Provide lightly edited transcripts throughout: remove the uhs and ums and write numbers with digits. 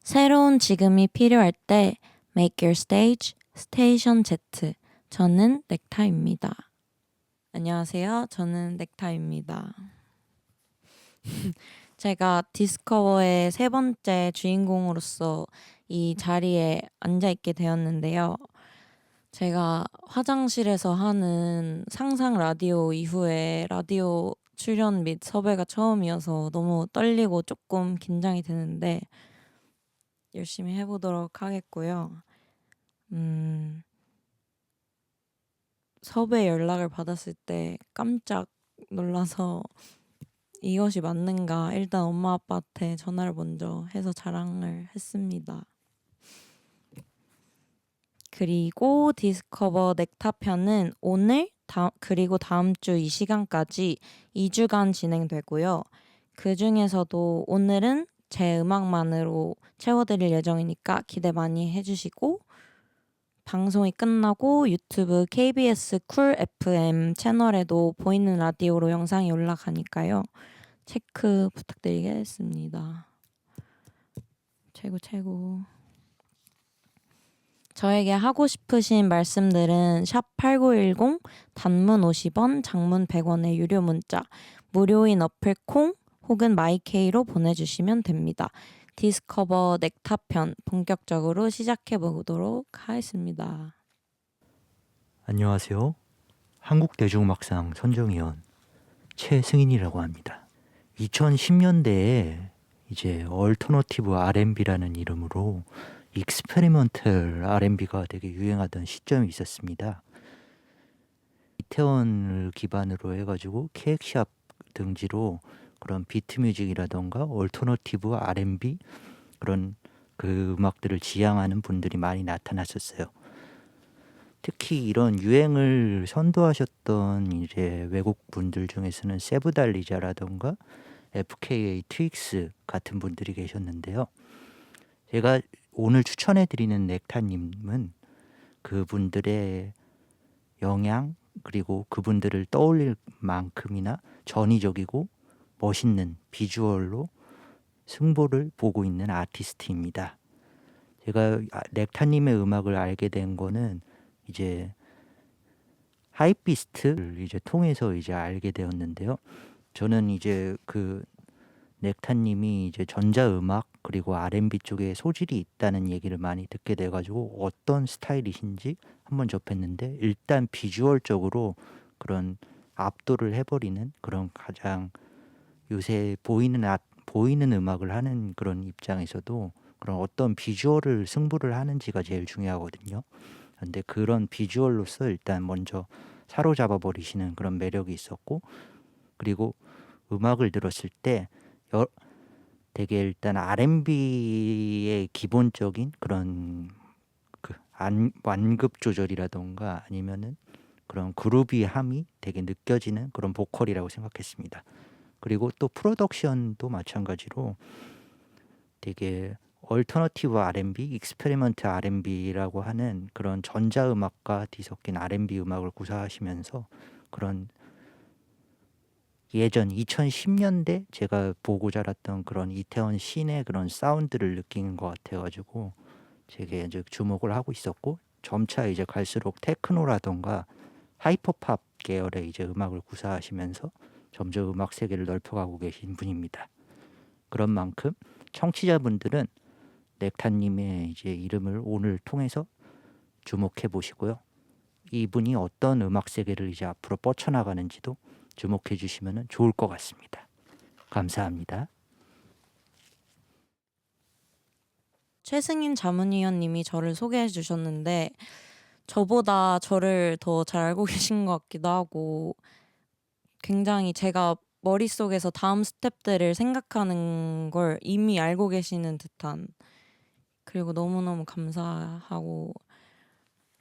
새로운 지금이 필요할 때 Make your stage, 스테이션 Z. 저는 넥타입니다. 안녕하세요. 저는 넥타입니다. 제가 디스커버의 세 번째 주인공으로서 이 자리에 앉아있게 되었는데요. 제가 화장실에서 하는 상상 라디오 이후에 라디오 출연 및 섭외가 처음이어서 너무 떨리고 조금 긴장이 되는데 열심히 해보도록 하겠고요. 섭외 연락을 받았을 때 깜짝 놀라서 이것이 맞는가 일단 엄마 아빠한테 전화를 먼저 해서 자랑을 했습니다. 그리고 디스커버 넥타 편은 오늘 그리고 다음 주 이 시간까지 2주간 진행되고요. 그 중에서도 오늘은 제 음악만으로 채워드릴 예정이니까 기대 많이 해주시고 방송이 끝나고 유튜브 KBS 쿨 FM 채널에도 보이는 라디오로 영상이 올라가니까요. 체크 부탁드리겠습니다. 최고. 저에게 하고 싶으신 말씀들은 샵8910 단문 50원, 장문 100원의 유료 문자, 무료인 어플 콩 혹은 마이케이로 보내주시면 됩니다. 디스커버 넥타 편 본격적으로 시작해 보도록 하겠습니다. 안녕하세요. 한국대중음악상 선정위원 최승인이라고 합니다. 2010년대에 이제 얼터너티브 R&B라는 이름으로 익스페리먼털 R&B가 되게 유행하던 시점이 있었습니다. 이태원을 기반으로 해가지고 케이크샵 등지로 그런 비트뮤직이라던가 얼터너티브 R&B 그런 그 음악들을 지향하는 분들이 많이 나타났었어요. 특히 이런 유행을 선도하셨던 이제 외국 분들 중에서는 세브달리자라던가 FKA 트윅스 같은 분들이 계셨는데요. 제가 오늘 추천해드리는 넥타님은 그분들의 영향 그리고 그분들을 떠올릴 만큼이나 전위적이고 멋있는 비주얼로 승부를 보고 있는 아티스트입니다. 제가 넥타님의 음악을 알게 된 거는 이제 하이피스트를 이제 통해서 이제 알게 되었는데요. 저는 이제 그 넥타님이 이제 전자음악 그리고 R&B 쪽에 소질이 있다는 얘기를 많이 듣게 돼가지고 어떤 스타일이신지 한번 접했는데 일단 비주얼적으로 그런 압도를 해버리는 그런 가장 요새 보이는 음악을 하는 그런 입장에서도 그런 어떤 비주얼을 승부를 하는지가 제일 중요하거든요. 근데 그런 비주얼로서 일단 먼저 사로잡아 버리시는 그런 매력이 있었고, 그리고 음악을 들었을 때 되게 일단 R&B의 기본적인 그런 그 완급 조절이라던가 아니면은 그런 그루비함이 되게 느껴지는 그런 보컬이라고 생각했습니다. 그리고 또 프로덕션도 마찬가지로 되게 얼터너티브 R&B, 익스페리먼트 R&B라고 하는 그런 전자음악과 뒤섞인 R&B 음악을 구사하시면서 그런 예전 2010년대 제가 보고 자랐던 그런 이태원 씬의 그런 사운드를 느끼는 것 같아가지고 되게 이제 주목을 하고 있었고, 점차 이제 갈수록 테크노라던가 하이퍼팝 계열의 이제 음악을 구사하시면서 점점 음악 세계를 넓혀가고 계신 분입니다. 그런 만큼 청취자분들은 넥타님의 이제 이름을 오늘 통해서 주목해 보시고요. 이분이 어떤 음악 세계를 이제 앞으로 뻗쳐나가는지도 주목해 주시면 좋을 것 같습니다. 감사합니다. 최승인 자문위원님이 저를 소개해 주셨는데 저보다 저를 더 잘 알고 계신 것 같기도 하고 굉장히 제가 머릿속에서 다음 스텝들을 생각하는 걸 이미 알고 계시는 듯한, 그리고 너무너무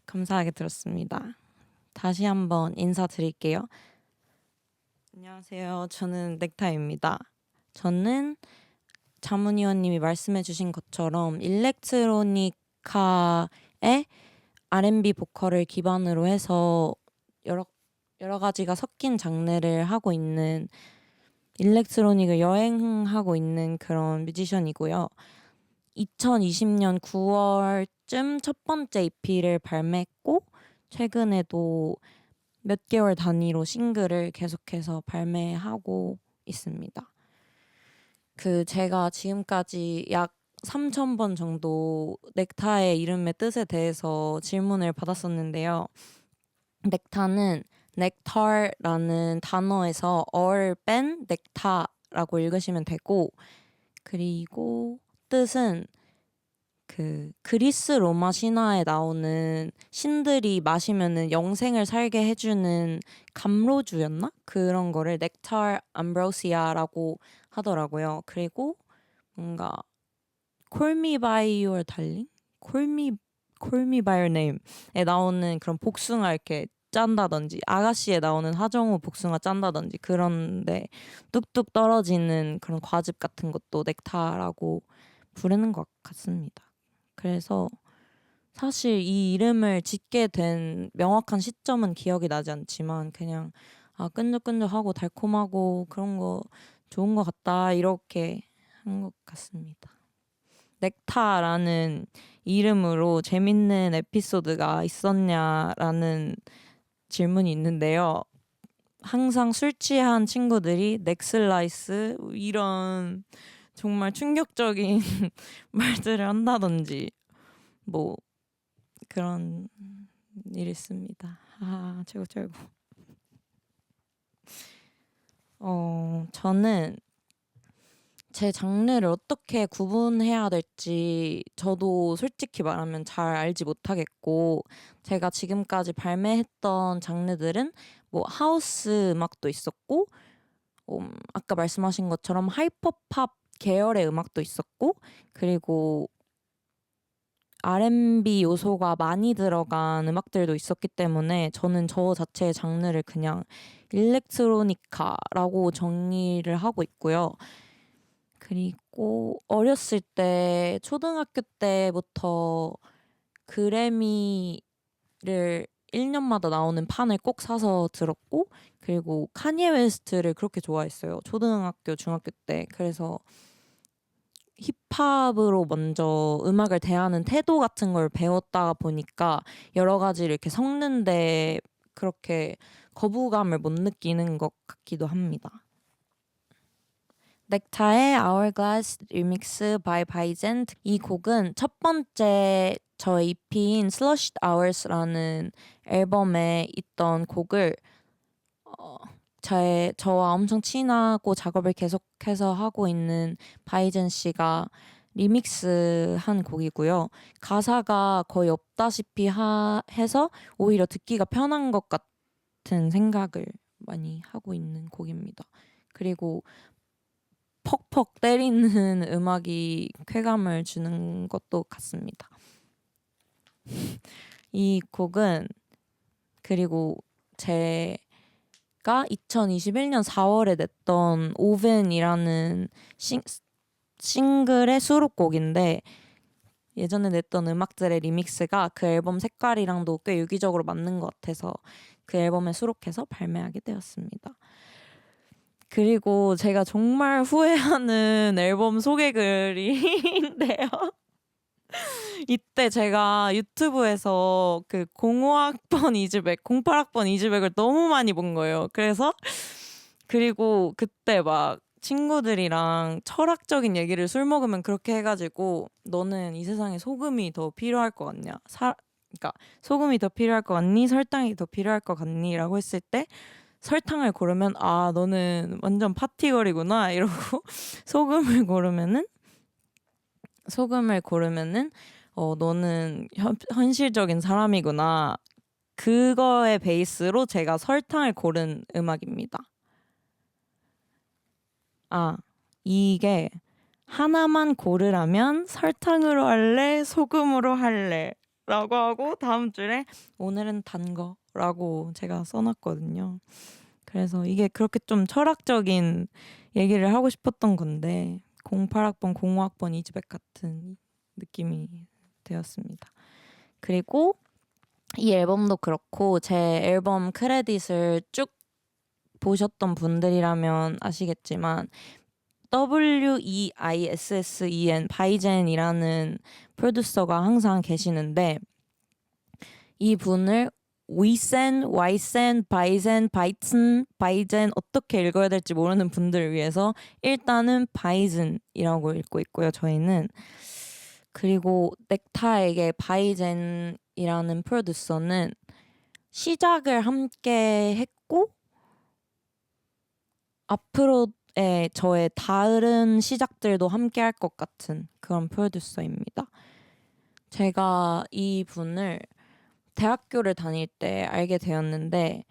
감사하게 들었습니다. 다시 한번 인사드릴게요. 안녕하세요. 저는 넥타입니다. 저는 자문위원님이 말씀해주신 것처럼 일렉트로니카의 R&B 보컬을 기반으로 해서 여러 가지가 섞인 장르를 하고 있는, 일렉트로닉을 여행하고 있는 그런 뮤지션이고요. 2020년 9월쯤 첫 번째 EP를 발매했고 최근에도 몇 개월 단위로 싱글을 계속해서 발매하고 있습니다. 제가 지금까지 약 3,000번 정도 넥타의 이름의 뜻에 대해서 질문을 받았었는데요. 넥타는 넥타라는 단어에서 어를 뺀 넥타라고 읽으시면 되고, 그리고 뜻은 그리스 로마 신화에 나오는 신들이 마시면은 영생을 살게 해주는 감로주였나? 그런 거를 넥타 암브로시아라고 하더라고요. 그리고 뭔가 Call Me by Your Darling? Call Me by Your Name에 나오는 그런 복숭아 이렇게 짠다든지 아가씨에 나오는 하정우 복숭아 짠다든지 그런데 뚝뚝 떨어지는 그런 과즙 같은 것도 넥타라고 부르는 것 같습니다. 그래서 사실 이 이름을 짓게 된 명확한 시점은 기억이 나지 않지만 그냥 끈적끈적하고 달콤하고 그런 거 좋은 것 같다 이렇게 한 것 같습니다. 넥타라는 이름으로 재밌는 에피소드가 있었냐라는 질문이 있는데요. 항상 술 취한 친구들이 넥슬라이스 이런 정말 충격적인 말들을 한다든지 뭐 그런 일이 있습니다. 최고. 저는 제 장르를 어떻게 구분해야 될지 저도 솔직히 말하면 잘 알지 못하겠고, 제가 지금까지 발매했던 장르들은 뭐 하우스 음악도 있었고, 아까 말씀하신 것처럼 하이퍼팝 계열의 음악도 있었고, 그리고 R&B 요소가 많이 들어간 음악들도 있었기 때문에 저는 저 자체의 장르를 그냥 일렉트로니카라고 정의를 하고 있고요. 그리고 어렸을 때 초등학교 때부터 그래미를 1년마다 나오는 판을 꼭 사서 들었고, 그리고 카니에 웨스트를 그렇게 좋아했어요. 초등학교, 중학교 때. 그래서 힙합으로 먼저 음악을 대하는 태도 같은 걸 배웠다 보니까 여러 가지를 이렇게 섞는데 그렇게 거부감을 못 느끼는 것 같기도 합니다. 넥타의 Hourglass 리믹스 by Baizen. 이 곡은 첫 번째 저의 EP인 Slushed Hours라는 앨범에 있던 곡을 저와 엄청 친하고 작업을 계속해서 하고 있는 바이젠 씨가 리믹스한 곡이고요. 가사가 거의 없다시피 해서 오히려 듣기가 편한 것 같은 생각을 많이 하고 있는 곡입니다. 그리고 퍽퍽 때리는 음악이 쾌감을 주는 것도 같습니다. 이 곡은 그리고 제가 2021년 4월에 냈던 오븐이라는 싱글의 수록곡인데, 예전에 냈던 음악들의 리믹스가 그 앨범 색깔이랑도 꽤 유기적으로 맞는 것 같아서 그 앨범에 수록해서 발매하게 되었습니다. 그리고 제가 정말 후회하는 앨범 소개글인데요. 이때 제가 유튜브에서 05학번 이즈백, 08학번 이즈백을 너무 많이 본 거예요. 그리고 그때 막 친구들이랑 철학적인 얘기를 술 먹으면 그렇게 해가지고 너는 이 세상에 소금이 더 필요할 것 같냐? 그러니까 소금이 더 필요할 것 같니? 설탕이 더 필요할 것 같니? 라고 했을 때 설탕을 고르면 너는 완전 파티걸이구나 이러고 소금을 고르면은 너는 현실적인 사람이구나. 그거의 베이스로 제가 설탕을 고른 음악입니다. 이게 하나만 고르라면 설탕으로 할래? 소금으로 할래? 라고 하고 다음 줄에 오늘은 단 거라고 제가 써놨거든요. 그래서 이게 그렇게 좀 철학적인 얘기를 하고 싶었던 건데 08학번, 05학번 이즈백 같은 느낌이 되었습니다. 그리고 이 앨범도 그렇고 제 앨범 크레딧을 쭉 보셨던 분들이라면 아시겠지만 WEISSEN 바이젠이라는 프로듀서가 항상 계시는데 이 분을 위센, 와이센, 바이젠, 바이튼, 바이젠 어떻게 읽어야 될지 모르는 분들을 위해서 일단은 바이즌이라고 읽고 있고요. 저희는 그리고 넥타에게 바이젠이라는 프로듀서는 시작을 함께 했고 앞으로의 저의 다른 시작들도 함께 할 것 같은 그런 프로듀서입니다. 제가 이 분을 대학교를 다닐 때 알게 되었는데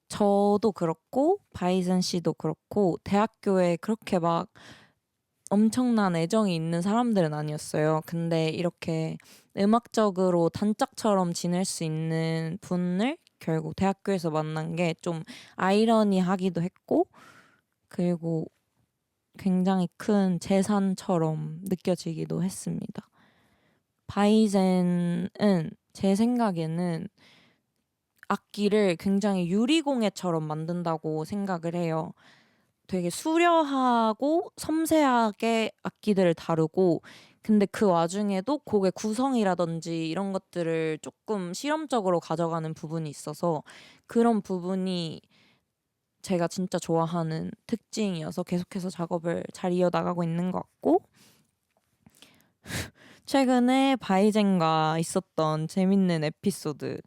저도 그렇고 바이zen 씨도 그렇고 대학교에 그렇게 막 엄청난 애정이 있는 사람들은 아니었어요. 근데 이렇게 음악적으로 단짝처럼 지낼 수 있는 분을 결국 대학교에서 만난 게 좀 아이러니하기도 했고 그리고 굉장히 큰 재산처럼 느껴지기도 했습니다. 바이젠은 제 생각에는 악기를 굉장히 유리공예처럼 만든다고 생각을 해요. 되게 수려하고 섬세하게 악기들을 다루고 근데 그 와중에도 곡의 구성이라든지 이런 것들을 조금 실험적으로 가져가는 부분이 있어서 그런 부분이 제가 진짜 좋아하는 특징이어서 계속해서 작업을 잘 이어나가고 있는 것 같고 최근에 바이젠과 있었던 재밌는 에피소드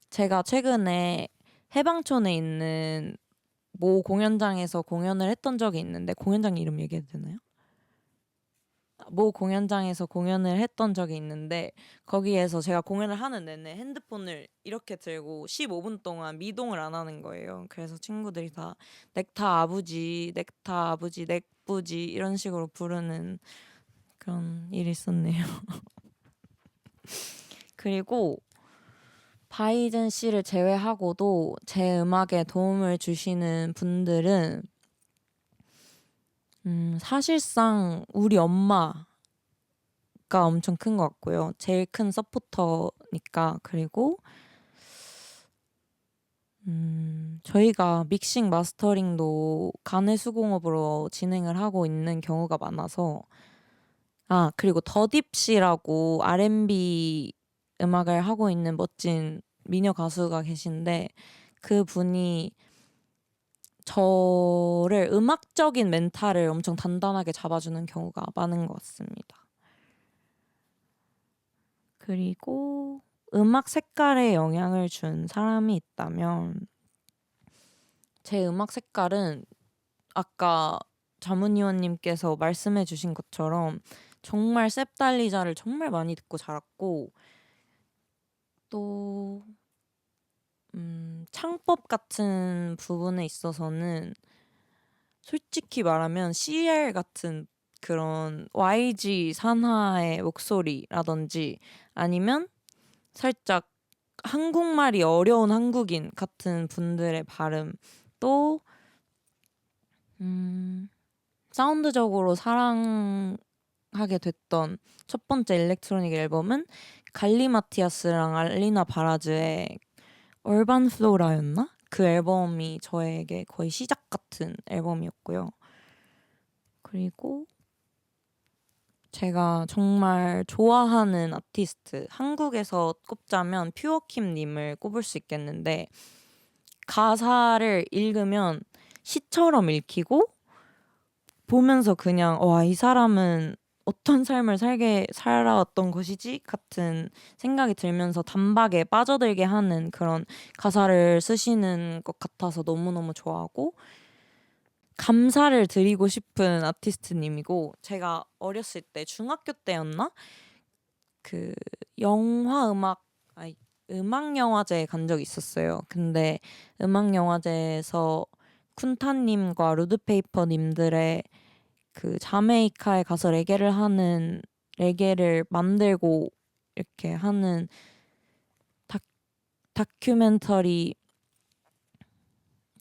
제가 최근에 해방촌에 있는 모 공연장에서 공연을 했던 적이 있는데 공연장 이름 얘기해도 되나요? 모 공연장에서 공연을 했던 적이 있는데 거기에서 제가 공연을 하는 내내 핸드폰을 이렇게 들고 15분 동안 미동을 안 하는 거예요. 그래서 친구들이 다 넥타 아부지, 넥타 아부지, 넥부지 이런 식으로 부르는 그런 일이 있었네요. 그리고 바이든 씨를 제외하고도 제 음악에 도움을 주시는 분들은 사실상 우리 엄마가 엄청 큰 것 같고요. 제일 큰 서포터니까. 그리고 저희가 믹싱 마스터링도 가내수공업으로 진행을 하고 있는 경우가 많아서 그리고 더딥 씨라고 R&B 음악을 하고 있는 멋진 미녀 가수가 계신데 그분이 저를 음악적인 멘탈을 엄청 단단하게 잡아주는 경우가 많은 것 같습니다. 그리고 음악 색깔에 영향을 준 사람이 있다면 제 음악 색깔은 아까 자문위원님께서 말씀해 주신 것처럼 정말 셉달리자를 정말 많이 듣고 자랐고 또 창법 같은 부분에 있어서는 솔직히 말하면 CL 같은 그런 YG 산하의 목소리라든지 아니면 살짝 한국말이 어려운 한국인 같은 분들의 발음 또 사운드적으로 사랑하게 됐던 첫 번째 일렉트로닉 앨범은 갈리마티아스랑 알리나 바라즈의 얼반 플로라였나? 그 앨범이 저에게 거의 시작 같은 앨범이었고요. 그리고 제가 정말 좋아하는 아티스트 한국에서 꼽자면 퓨어킴님을 꼽을 수 있겠는데 가사를 읽으면 시처럼 읽히고 보면서 그냥 와, 이 사람은 어떤 삶을 살아왔던 것이지? 같은 생각이 들면서 단박에 빠져들게 하는 그런 가사를 쓰시는 것 같아서 너무너무 좋아하고 감사를 드리고 싶은 아티스트님이고 제가 어렸을 때 중학교 때였나? 그 음악 영화제에 간 적이 있었어요. 근데 음악 영화제에서 쿤타님과 루드페이퍼님들의 그 자메이카에 가서 레게를 만들고 이렇게 하는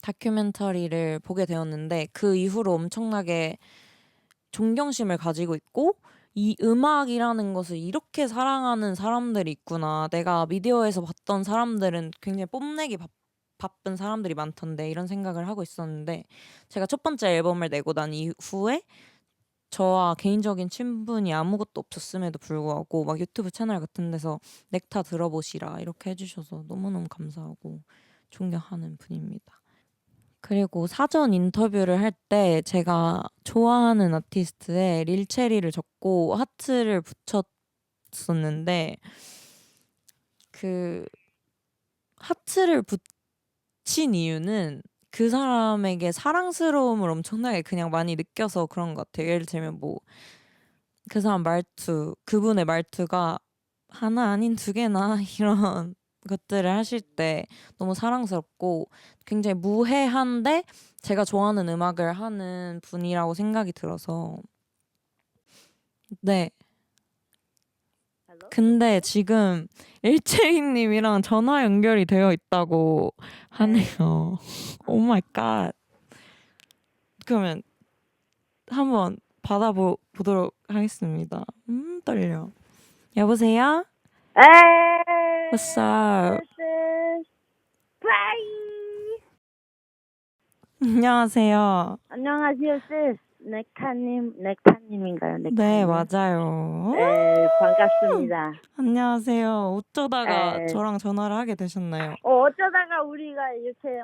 다큐멘터리를 보게 되었는데 그 이후로 엄청나게 존경심을 가지고 있고 이 음악이라는 것을 이렇게 사랑하는 사람들이 있구나. 내가 미디어에서 봤던 사람들은 굉장히 뽐내기 바쁜 사람들이 많던데 이런 생각을 하고 있었는데 제가 첫 번째 앨범을 내고 난 이후에 저와 개인적인 친분이 아무것도 없었음에도 불구하고 막 유튜브 채널 같은 데서 넥타 들어보시라 이렇게 해주셔서 너무너무 감사하고 존경하는 분입니다. 그리고 사전 인터뷰를 할 때 제가 좋아하는 아티스트에 릴체리를 적고 하트를 붙였었는데 그 하트를 붙인 이유는 그 사람에게 사랑스러움을 엄청나게 그냥 많이 느껴서 그런 것 같아요. 예를 들면 뭐 그 사람 말투, 그분의 말투가 하나 아닌 두 개나 이런 것들을 하실 때 너무 사랑스럽고 굉장히 무해한데 제가 좋아하는 음악을 하는 분이라고 생각이 들어서 네. 근데 지금 일체이님이랑 전화 연결이 되어 있다고 하네요. 오 마이 갓. 그러면 한번 받아보도록 하겠습니다. 떨려. 여보세요? Hey, What's up? this is Bye. 안녕하세요. 안녕하세요, sis. 넥타님인가요? 네, 넥타님? 맞아요. 네, 반갑습니다. 안녕하세요. 어쩌다가 에. 저랑 전화를 하게 되셨나요? 어쩌다가 우리가 이렇게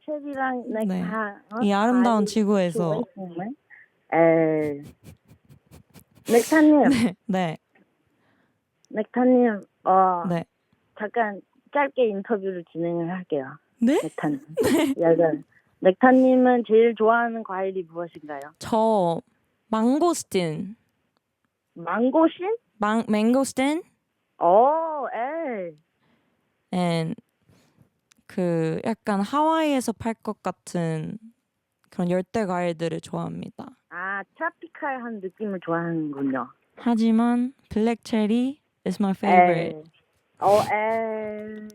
체리랑 네. 넥타 이 아름다운 바이 지구에서. 시츄에이션을? 넥타님, 네, 네, 넥타님, 네. 잠깐 짧게 인터뷰를 진행을 할게요. 네? 넥타님. 네. 넥타님은 제일 좋아하는 과일이 무엇인가요? 저 망고스틴. 망고신? 망고스틴? 에이. and 그 약간 하와이에서 팔 것 같은 그런 열대 과일들을 좋아합니다. 아, 트로피칼한 느낌을 좋아하는군요. 하지만 블랙 체리 is my favorite. 에이.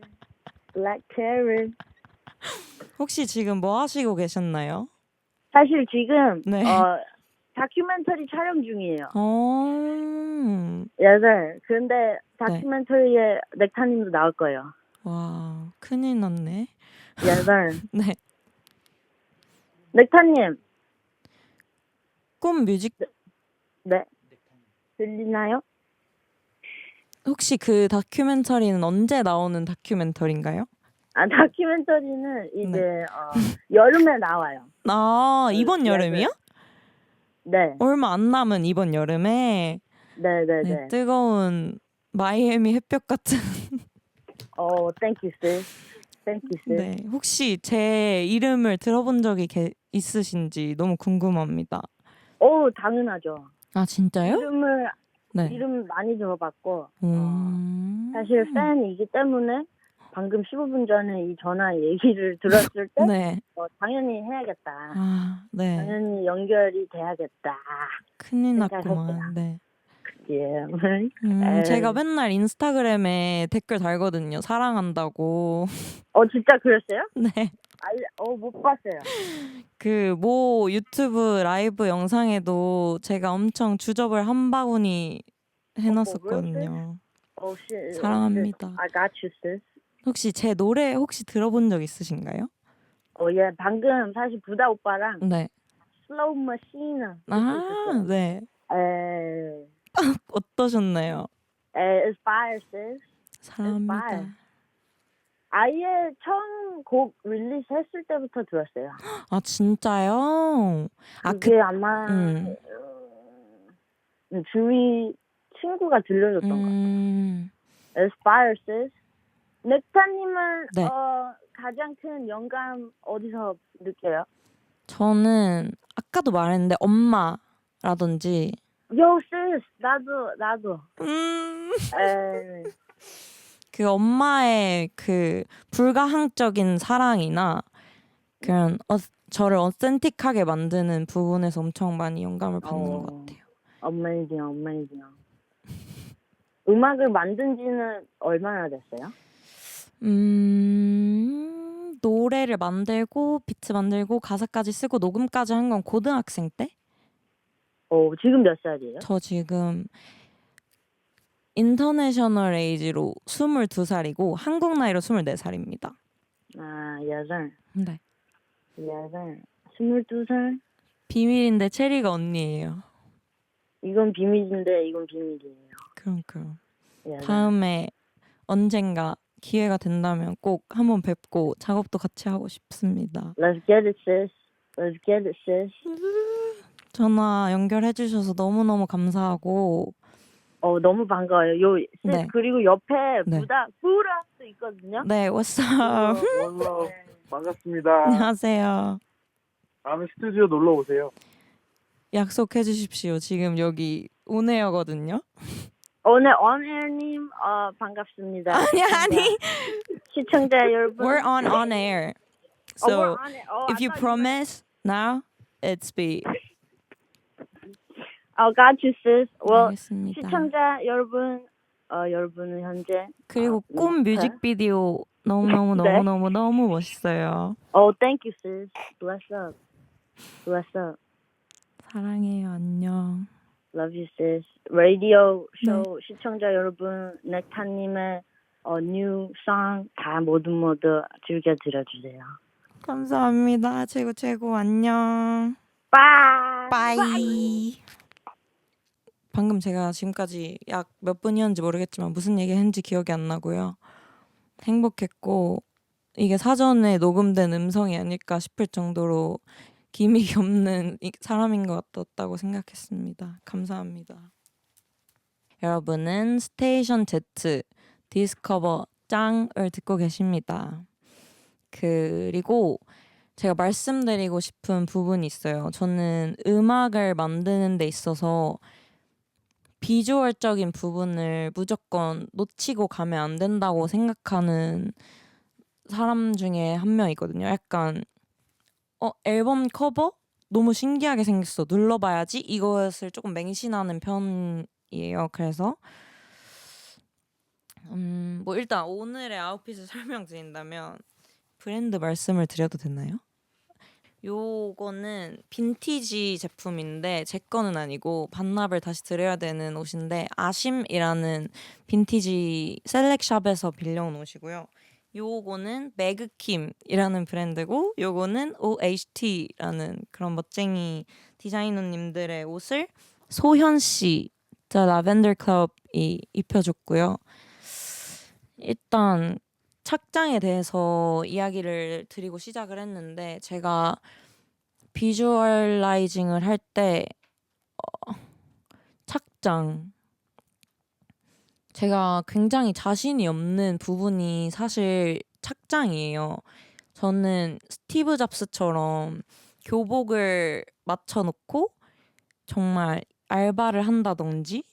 블랙체리. 혹시 지금 뭐 하시고 계셨나요? 사실 지금 네. 다큐멘터리 촬영 중이에요. 네. 근데 다큐멘터리에 넥타님도 나올 거예요. 와, 큰일 났네. 네. 네. 넥타님. 꿈 뮤직 네. 들리나요? 혹시 그 다큐멘터리는 언제 나오는 다큐멘터리인가요? 아, 다큐멘터리는 이제 네. 여름에 나와요. 아, 이번 여름이요? 네. 얼마 안 남은 이번 여름에 네. 뜨거운 마이애미 햇볕 같은 thank you, sis. 네, 혹시 제 이름을 들어본 적이 있으신지 너무 궁금합니다. 당연하죠. 아, 진짜요? 네. 이름 많이 들어봤고 음. 사실 팬이기 때문에 방금 15분 전에 이 전화 얘기를 들었을 때 네. 당연히 해야겠다. 아, 네. 당연히 연결이 돼야겠다. 큰일 생각했구나. 났구만. 네. 예. 제가 맨날 인스타그램에 댓글 달거든요. 사랑한다고. 진짜 그랬어요? 네. 못 봤어요. 그 모 유튜브 라이브 영상에도 제가 엄청 주접을 한 바구니 해놨었거든요. 사랑합니다. I got you, sis. 혹시 제 노래 혹시 들어본 적 있으신가요? 예. 방금 사실 부다 오빠랑 네. 슬로우 머신을 아, 네. 어떠셨나요? Aspire, sis. 사랑합니다. 아예 처음 곡 릴리스 했을 때부터 들었어요. 아, 진짜요? 그게 아마 주위 친구가 들려줬던 것 같아요. Aspire, sis. 넥타님은 네. 가장 큰 영감 어디서 느껴요? 저는 아까도 말했는데 엄마라든지 Yo, sis. 나도. 그 엄마의 그 불가항적인 사랑이나 그런 저를 어센틱하게 만드는 부분에서 엄청 많이 영감을 받는 것 같아요. Amazing. 음악을 만든 지는 얼마나 됐어요? 노래를 만들고 비트 만들고 가사까지 쓰고 녹음까지 한 건 고등학생 때? 지금 몇 살이에요? 저 지금 인터내셔널 에이지로 22살이고 한국 나이로 24살입니다. 아, 여덟. 네. 여덟. 22살? 비밀인데 체리가 언니예요. 이건 비밀인데 이건 비밀이에요. 그럼. 여덟. 다음에 언젠가 기회가 된다면 꼭 한번 뵙고 작업도 같이 하고 싶습니다. Let's get it, sis. Let's get it, sis. 전화 연결해 주셔서 너무너무 감사하고 너무 반가워요. 요, sis, 네. 그리고 옆에 네. 부락도 있거든요. 네, what's up? 원로 반갑습니다. 안녕하세요. 다음에 스튜디오 놀러 오세요. 약속해 주십시오. 지금 여기 온에어거든요. 오늘 언에어님 반갑습니다. 아니. 시청자 여러분. We're on air. we're So on it. if you promise now, it's be. got you, sis. Well, 알겠습니다. 시청자 여러분, 여러분은 현재 그리고 꿈 뮤직비디오 너무 멋있어요. thank you, sis. Bless up. Bless up. 사랑해요. 안녕. Love you, sis. 라디오 쇼 시청자 여러분, 넥타님의 new song 다 모두 즐겨 들어주세요. 감사합니다. 최고. 안녕. 빠이. 빠이. 방금 제가 지금까지 약 몇 분이었는지 모르겠지만 무슨 얘기 했는지 기억이 안 나고요. 행복했고 이게 사전에 녹음된 음성이 아닐까 싶을 정도로 기믹이 없는 사람인 것 같았다고 생각했습니다. 감사합니다. 여러분은 스테이션 Z 디스커버 짱을 듣고 계십니다. 그리고 제가 말씀드리고 싶은 부분이 있어요. 저는 음악을 만드는 데 있어서 비주얼적인 부분을 무조건 놓치고 가면 안 된다고 생각하는 사람 중에 한 명이거든요. 약간 앨범 커버? 너무 신기하게 생겼어. 눌러봐야지. 이것을 조금 맹신하는 편이에요. 그래서 뭐 일단 오늘의 아웃핏을 설명드린다면 브랜드 말씀을 드려도 되나요? 요거는 빈티지 제품인데 제 거는 아니고 반납을 다시 드려야 되는 옷인데 아심이라는 빈티지 셀렉샵에서 빌려온 옷이고요. 요거는 매그킴이라는 브랜드고 요거는 OHT라는 그런 멋쟁이 디자이너님들의 옷을 소현 씨, 저 라벤더 클럽이 입혀줬고요. 일단 착장에 대해서 이야기를 드리고 시작을 했는데 제가 비주얼라이징을 할 때 착장 제가 굉장히 자신이 없는 부분이 사실 착장이에요. 저는 스티브 잡스처럼 교복을 맞춰놓고 정말 알바를 한다든지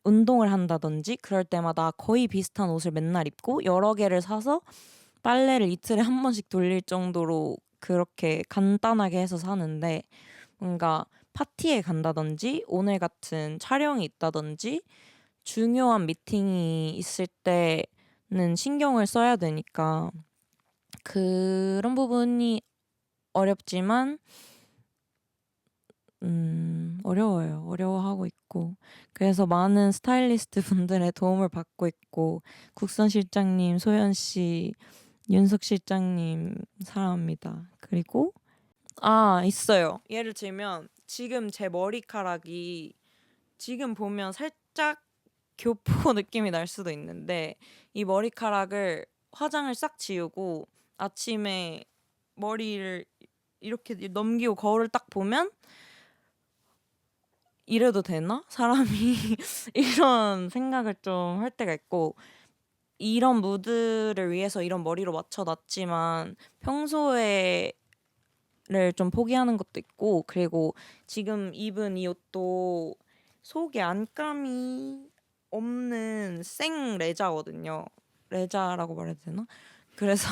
운동을 한다든지 그럴 때마다 거의 비슷한 옷을 맨날 입고 여러 개를 사서 빨래를 이틀에 한 번씩 돌릴 정도로 그렇게 간단하게 해서 사는데 뭔가 파티에 간다든지 오늘 같은 촬영이 있다든지 중요한 미팅이 있을 때는 신경을 써야 되니까 그런 부분이 어렵지만 어려워요. 어려워하고 있고 그래서 많은 스타일리스트 분들의 도움을 받고 있고 국선 실장님, 소연 씨, 윤석 실장님 사랑합니다. 그리고 있어요. 예를 들면 지금 제 머리카락이 지금 보면 살짝 교포 느낌이 날 수도 있는데 이 머리카락을 화장을 싹 지우고 아침에 머리를 이렇게 넘기고 거울을 딱 보면 이래도 되나? 사람이 이런 생각을 좀 할 때가 있고 이런 무드를 위해서 이런 머리로 맞춰놨지만 평소에를 좀 포기하는 것도 있고 그리고 지금 입은 이 옷도 속에 안감이 없는 생 레자거든요. 레자라고 말해도 되나? 그래서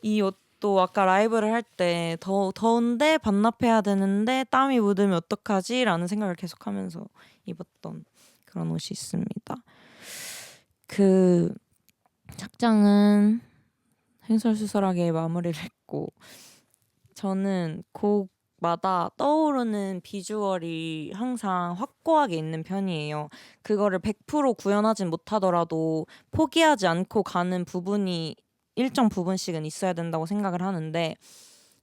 이 옷도 아까 라이브를 할 때 더운데 반납해야 되는데 땀이 묻으면 어떡하지? 라는 생각을 계속하면서 입었던 그런 옷이 있습니다. 그 착장은 횡설수설하게 마무리를 했고 저는 곡마다 떠오르는 비주얼이 항상 확고하게 있는 편이에요. 그거를 100% 구현하진 못하더라도 포기하지 않고 가는 부분이 일정 부분씩은 있어야 된다고 생각을 하는데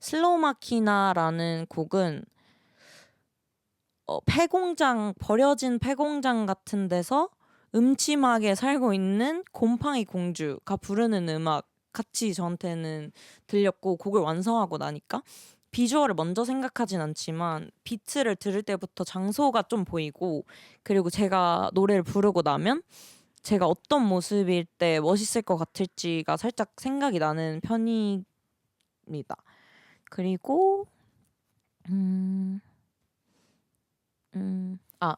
슬로마키나라는 곡은 폐공장 버려진 폐공장 같은 데서 음침하게 살고 있는 곰팡이 공주가 부르는 음악 같이 저한테는 들렸고 곡을 완성하고 나니까 비주얼을 먼저 생각하진 않지만 비트를 들을 때부터 장소가 좀 보이고 그리고 제가 노래를 부르고 나면 제가 어떤 모습일 때 멋있을 것 같을지가 살짝 생각이 나는 편입니다. 그리고 아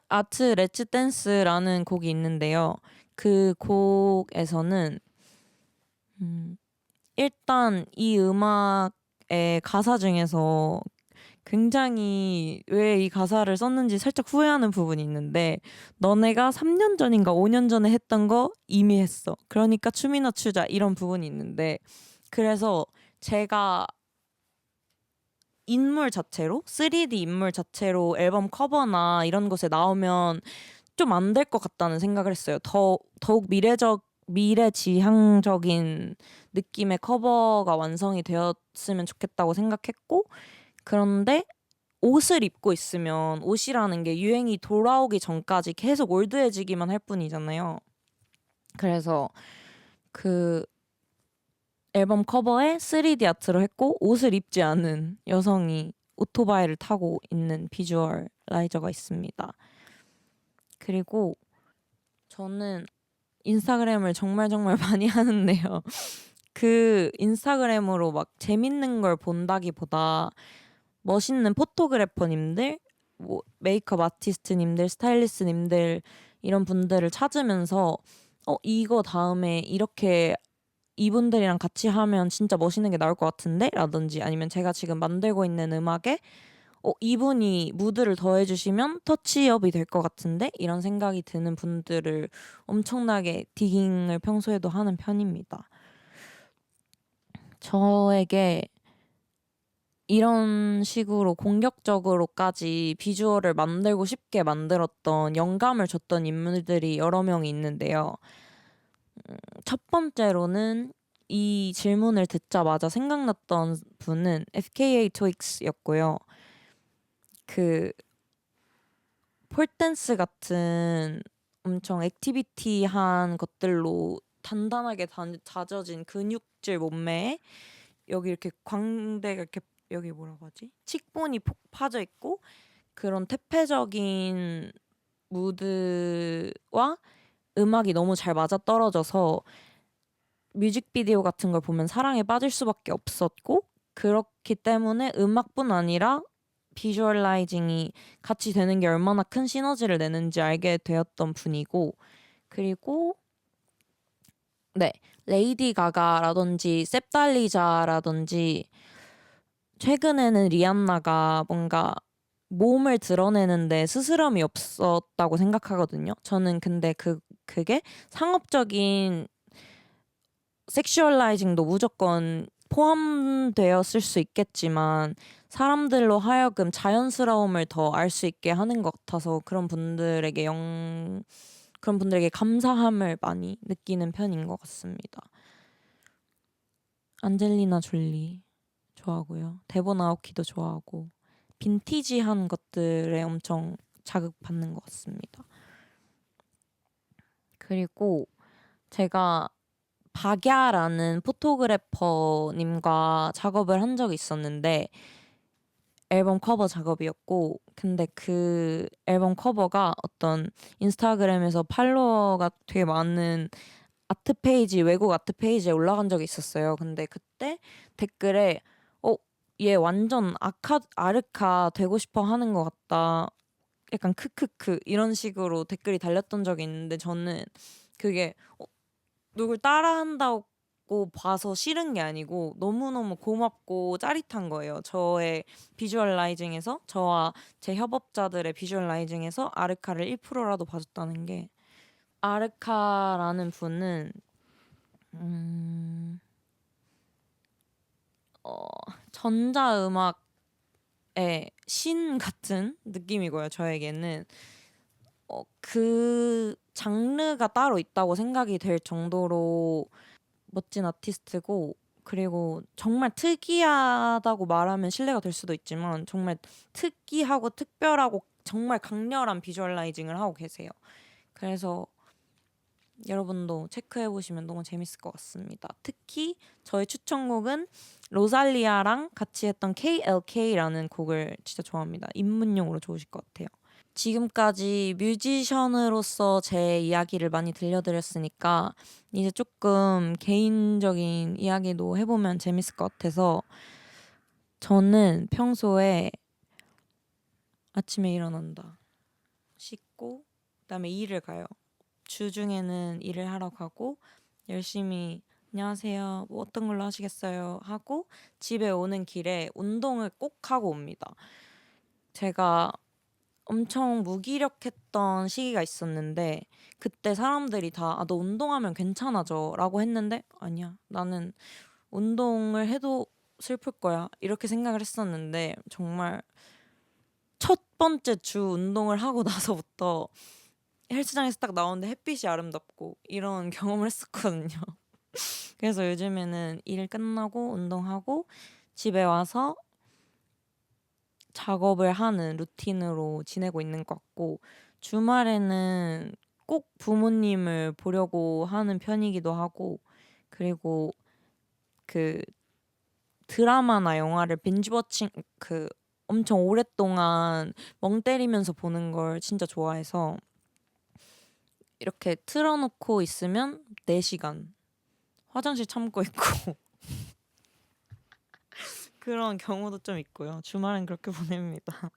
아트 레츠 댄스라는 곡이 있는데요. 그 곡에서는 일단 이 음악의 가사 중에서 굉장히 왜 이 가사를 썼는지 살짝 후회하는 부분이 있는데 너네가 3년 전인가 5년 전에 했던 거 이미 했어. 그러니까 춤이나 추자 이런 부분이 있는데 그래서 제가 인물 자체로 3D 인물 자체로 앨범 커버나 이런 곳에 나오면 좀 안 될 것 같다는 생각을 했어요. 더욱 미래지향적인 느낌의 커버가 완성이 되었으면 좋겠다고 생각했고 그런데 옷을 입고 있으면 옷이라는 게 유행이 돌아오기 전까지 계속 올드해지기만 할 뿐이잖아요. 그래서 그 앨범 커버에 3D 아트로 했고 옷을 입지 않은 여성이 오토바이를 타고 있는 비주얼라이저가 있습니다. 그리고 저는 인스타그램을 정말 많이 하는데요. 그 인스타그램으로 막 재밌는 걸 본다기보다 멋있는 포토그래퍼님들, 뭐 메이크업 아티스트님들, 스타일리스트님들 이런 분들을 찾으면서 이거 다음에 이렇게 이분들이랑 같이 하면 진짜 멋있는 게 나올 것 같은데? 라든지 아니면 제가 지금 만들고 있는 음악에 이분이 무드를 더해주시면 터치업이 될 것 같은데? 이런 생각이 드는 분들을 엄청나게 디깅을 평소에도 하는 편입니다. 저에게 이런 식으로 공격적으로까지 비주얼을 만들고 싶게 만들었던 영감을 줬던 인물들이 여러 명이 있는데요. 첫 번째로는 이 질문을 듣자마자 생각났던 분은 FKA 트윅스였고요. 그 폴댄스 같은 엄청 액티비티한 것들로 단단하게 다져진 근육질 몸매에 여기 이렇게 광대가 이렇게 여기 뭐라고 하지? 칙본이 폭 파져 있고 그런 태폐적인 무드와 음악이 너무 잘 맞아떨어져서 뮤직비디오 같은 걸 보면 사랑에 빠질 수밖에 없었고 그렇기 때문에 음악뿐 아니라 비주얼라이징이 같이 되는 게 얼마나 큰 시너지를 내는지 알게 되었던 분이고 그리고 네 레이디 가가라든지 셉달리자라든지 최근에는 리안나가 뭔가 몸을 드러내는데 스스럼이 없었다고 생각하거든요. 저는 근데 그게 상업적인 섹슈얼라이징도 무조건 포함되었을 수 있겠지만 사람들로 하여금 자연스러움을 더 알 수 있게 하는 것 같아서 그런 분들에게 감사함을 많이 느끼는 편인 것 같습니다. 안젤리나 졸리 좋아하고요. 데본 아오키도 좋아하고 빈티지한 것들에 엄청 자극받는 것 같습니다. 그리고 제가 박야라는 포토그래퍼님과 작업을 한 적이 있었는데 앨범 커버 작업이었고 근데 그 앨범 커버가 어떤 인스타그램에서 팔로워가 되게 많은 아트 페이지, 외국 아트 페이지에 올라간 적이 있었어요. 근데 그때 댓글에 얘 완전 아르카 되고 싶어 하는 것 같다. 약간 크크크 이런 식으로 댓글이 달렸던 적이 있는데 저는 그게 누굴 따라한다고 봐서 싫은 게 아니고 너무너무 고맙고 짜릿한 거예요. 저의 비주얼라이징에서 저와 제 협업자들의 비주얼라이징에서 아르카를 1%라도 봐줬다는 게 아르카라는 분은 전자음악의 신 같은 느낌이고요. 저에게는 그 장르가 따로 있다고 생각이 될 정도로 멋진 아티스트고 그리고 정말 특이하다고 말하면 신뢰가 될 수도 있지만 정말 특이하고 특별하고 정말 강렬한 비주얼라이징을 하고 계세요. 그래서 여러분도 체크해보시면 너무 재밌을 것 같습니다. 특히 저의 추천곡은 로살리아랑 같이 했던 KLK라는 곡을 진짜 좋아합니다. 입문용으로 좋으실 것 같아요. 지금까지 뮤지션으로서 제 이야기를 많이 들려드렸으니까 이제 조금 개인적인 이야기도 해보면 재밌을 것 같아서 저는 평소에 아침에 일어난다. 씻고 그다음에 일을 가요. 주중에는 일을 하러 가고 열심히 안녕하세요. 뭐 어떤 걸로 하시겠어요? 하고 집에 오는 길에 운동을 꼭 하고 옵니다. 제가 엄청 무기력했던 시기가 있었는데 그때 사람들이 다 너 운동하면 괜찮아져 라고 했는데 아니야 나는 운동을 해도 슬플 거야 이렇게 생각을 했었는데 정말 첫 번째 주 운동을 하고 나서부터 헬스장에서 딱 나오는데 햇빛이 아름답고 이런 경험을 했었거든요. 그래서 요즘에는 일 끝나고 운동하고 집에 와서 작업을 하는 루틴으로 지내고 있는 것 같고 주말에는 꼭 부모님을 보려고 하는 편이기도 하고 그리고 그 드라마나 영화를 빈지워칭 그 엄청 오랫동안 멍 때리면서 보는 걸 진짜 좋아해서 이렇게 틀어놓고 있으면 4시간 화장실 참고 있고 그런 경우도 좀 있고요. 주말엔 그렇게 보냅니다.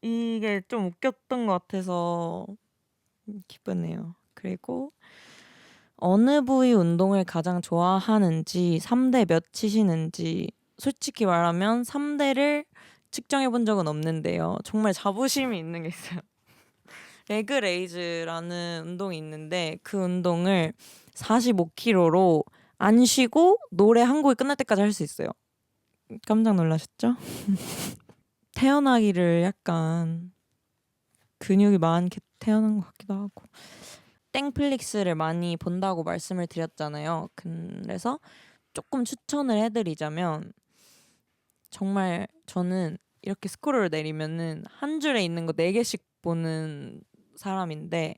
이게 좀 웃겼던 것 같아서 기쁘네요. 그리고 어느 부위 운동을 가장 좋아하는지 3대 몇 치시는지 솔직히 말하면 3대를 측정해 본 적은 없는데요. 정말 자부심이 있는 게 있어요. 레그 레이즈라는 운동이 있는데 그 운동을 45kg로 안 쉬고 노래 한 곡이 끝날 때까지 할 수 있어요. 깜짝 놀라셨죠? 태어나기를 약간 근육이 많게 태어난 것 같기도 하고 땡플릭스를 많이 본다고 말씀을 드렸잖아요. 그래서 조금 추천을 해드리자면 정말 저는 이렇게 스크롤을 내리면은 한 줄에 있는 거 4개씩 보는 사람인데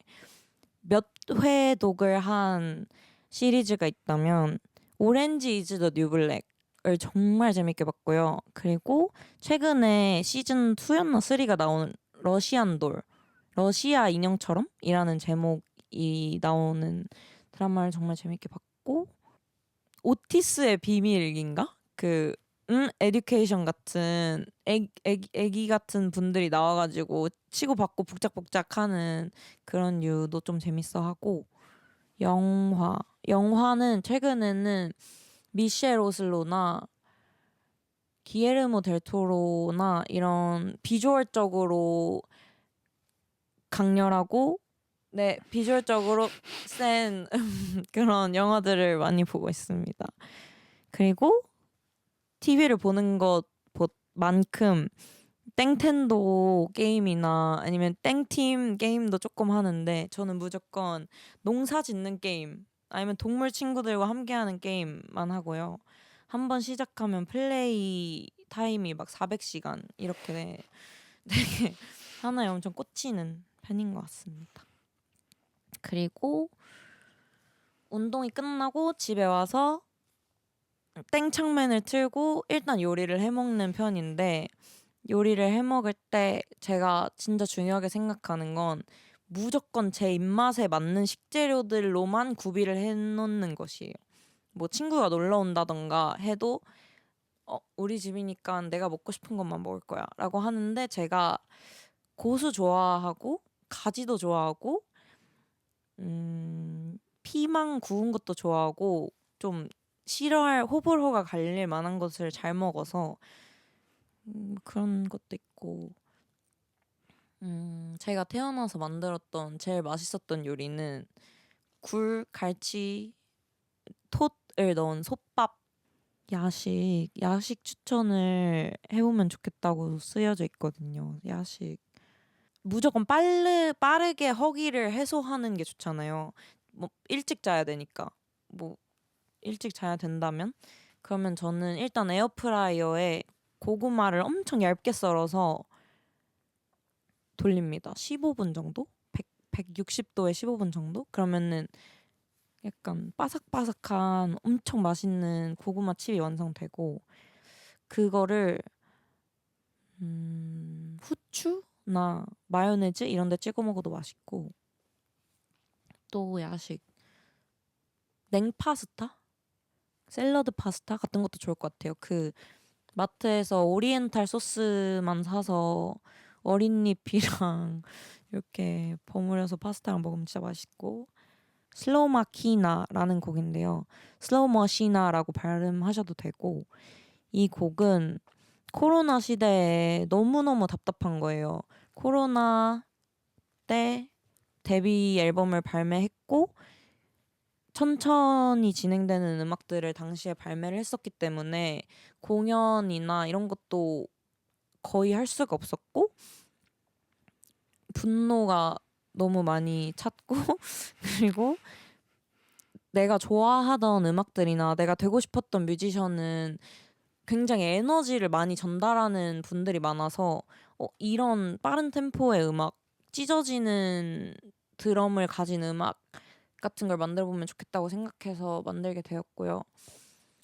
몇 회 독을 한 시리즈가 있다면 오렌지 이즈 더 뉴 블랙을 정말 재밌게 봤고요. 그리고 최근에 시즌 2였나 3가 나온 러시안 돌 러시아 인형처럼이라는 제목이 나오는 드라마를 정말 재밌게 봤고 오티스의 비밀인가? 에듀케이션 같은 애기 같은 분들이 나와가지고 치고받고 북작북작하는 그런 류도 좀 재밌어 하고 영화는 최근에는 미셸 오슬로나 기에르모 델 토로나 이런 비주얼적으로 강렬하고 비주얼적으로 센 그런 영화들을 많이 보고 있습니다. 그리고 TV를 보는 것만큼 땡텐도 게임이나 아니면 땡팀 게임도 조금 하는데 저는 무조건 농사 짓는 게임 아니면 동물 친구들과 함께하는 게임만 하고요. 한번 시작하면 플레이 타임이 막 400시간 이렇게 되게 하나에 엄청 꽂히는 편인 것 같습니다. 그리고 운동이 끝나고 집에 와서 땡창맨을 틀고 일단 요리를 해먹는 편인데 요리를 해먹을 때 제가 진짜 중요하게 생각하는 건 무조건 제 입맛에 맞는 식재료들로만 구비를 해놓는 것이에요. 뭐 친구가 놀러 온다던가 해도 우리 집이니까 내가 먹고 싶은 것만 먹을 거야 라고 하는데 제가 고수 좋아하고 가지도 좋아하고 피망 구운 것도 좋아하고 좀 싫어할 호불호가 갈릴 만한 것을 잘 먹어서 그런 것도 있고 제가 태어나서 만들었던 제일 맛있었던 요리는 굴, 갈치, 톳을 넣은 솥밥 야식 추천을 해보면 좋겠다고 쓰여져 있거든요. 야식 무조건 빠르게 허기를 해소하는 게 좋잖아요. 뭐 일찍 자야 되니까 뭐 일찍 자야 된다면 그러면 저는 일단 에어프라이어에 고구마를 엄청 얇게 썰어서 돌립니다. 15분 정도? 160도에 15분 정도? 그러면은 약간 바삭바삭한 엄청 맛있는 고구마 칩이 완성되고 그거를 후추나 마요네즈 이런 데 찍어 먹어도 맛있고 또 야식 냉파스타? 샐러드 파스타 같은 것도 좋을 것 같아요. 그 마트에서 오리엔탈 소스만 사서 어린잎이랑 이렇게 버무려서 파스타랑 먹으면 진짜 맛있고 슬로마키나라는 곡인데요. 슬로머시나라고 발음하셔도 되고 이 곡은 코로나 시대에 너무너무 답답한 거예요. 코로나 때 데뷔 앨범을 발매했고 천천히 진행되는 음악들을 당시에 발매를 했었기 때문에 공연이나 이런 것도 거의 할 수가 없었고 분노가 너무 많이 찼고 그리고 내가 좋아하던 음악들이나 내가 되고 싶었던 뮤지션은 굉장히 에너지를 많이 전달하는 분들이 많아서 이런 빠른 템포의 음악, 찢어지는 드럼을 가진 음악 같은 걸 만들어 보면 좋겠다고 생각해서 만들게 되었고요.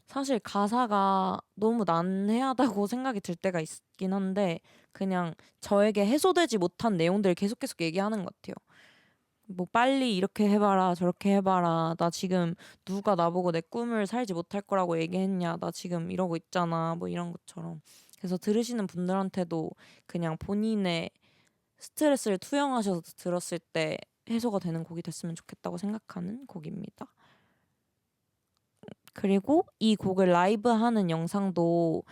사실 가사가 너무 난해하다고 생각이 들 때가 있긴 한데 그냥 저에게 해소되지 못한 내용들을 계속 얘기하는 것 같아요. 뭐 빨리 이렇게 해봐라 저렇게 해봐라 나 지금 누가 나보고 내 꿈을 살지 못할 거라고 얘기했냐 나 지금 이러고 있잖아 뭐 이런 것처럼 그래서 들으시는 분들한테도 그냥 본인의 스트레스를 투영하셔서 들었을 때 해소가 되는 곡이 됐으면 좋겠다고 생각하는 곡입니다. 그리고 이 곡을 라이브 하는 영상도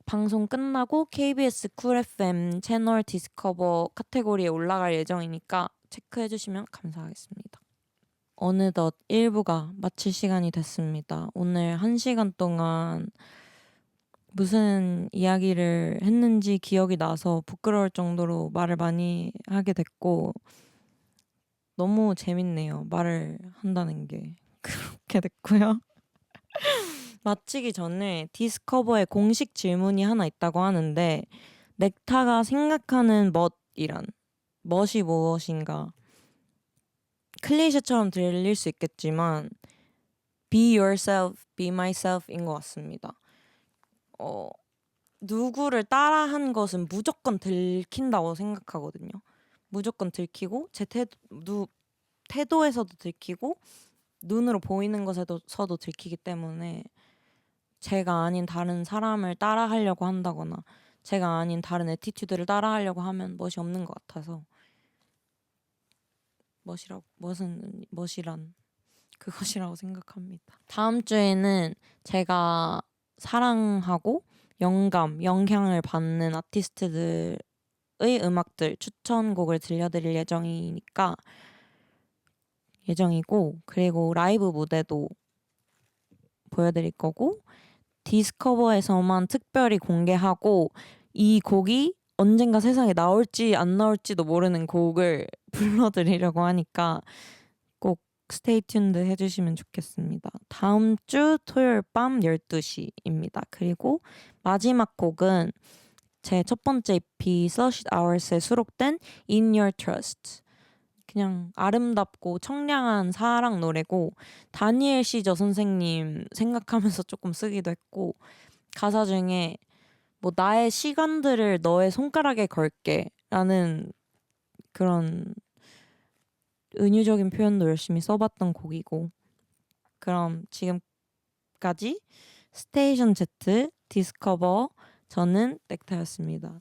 방송 끝나고 KBS 쿨 FM 채널 디스커버 카테고리에 올라갈 예정이니까 체크해주시면 감사하겠습니다. 어느덧 1부가 마칠 시간이 됐습니다. 오늘 1시간 동안 무슨 이야기를 했는지 기억이 나서 부끄러울 정도로 말을 많이 하게 됐고 너무 재밌네요. 말을 한다는 게 그렇게 됐고요. 마치기 전에 디스커버의 공식 질문이 하나 있다고 하는데 넥타가 생각하는 멋이 무엇인가? 클리셰처럼 들릴 수 있겠지만 be yourself, be myself인 것 같습니다. 누구를 따라한 것은 무조건 들킨다고 생각하거든요. 무조건 들키고 제 태도에서도 들키고 눈으로 보이는 것에서도 들키기 때문에 제가 아닌 다른 사람을 따라하려고 한다거나 제가 아닌 다른 애티튜드를 따라하려고 하면 멋이 없는 것 같아서 멋이란 그것이라고 생각합니다. 다음 주에는 제가 사랑하고 영향을 받는 아티스트들의 음악들 추천곡을 들려드릴 예정이고 그리고 라이브 무대도 보여드릴 거고 디스커버에서만 특별히 공개하고 이 곡이 언젠가 세상에 나올지 안 나올지도 모르는 곡을 불러드리려고 하니까 꼭 스테이 튠드 해주시면 좋겠습니다. 다음 주 토요일 밤 12시입니다. 그리고 마지막 곡은 제 첫 번째 EP Slush It Hours에 수록된 In Your Trust 그냥 아름답고 청량한 사랑 노래고 다니엘 시저 선생님 생각하면서 조금 쓰기도 했고 가사 중에 뭐 나의 시간들을 너의 손가락에 걸게 라는 그런 은유적인 표현도 열심히 써봤던 곡이고 그럼 지금까지 스테이션 Z 디스커버 저는 넥타였습니다.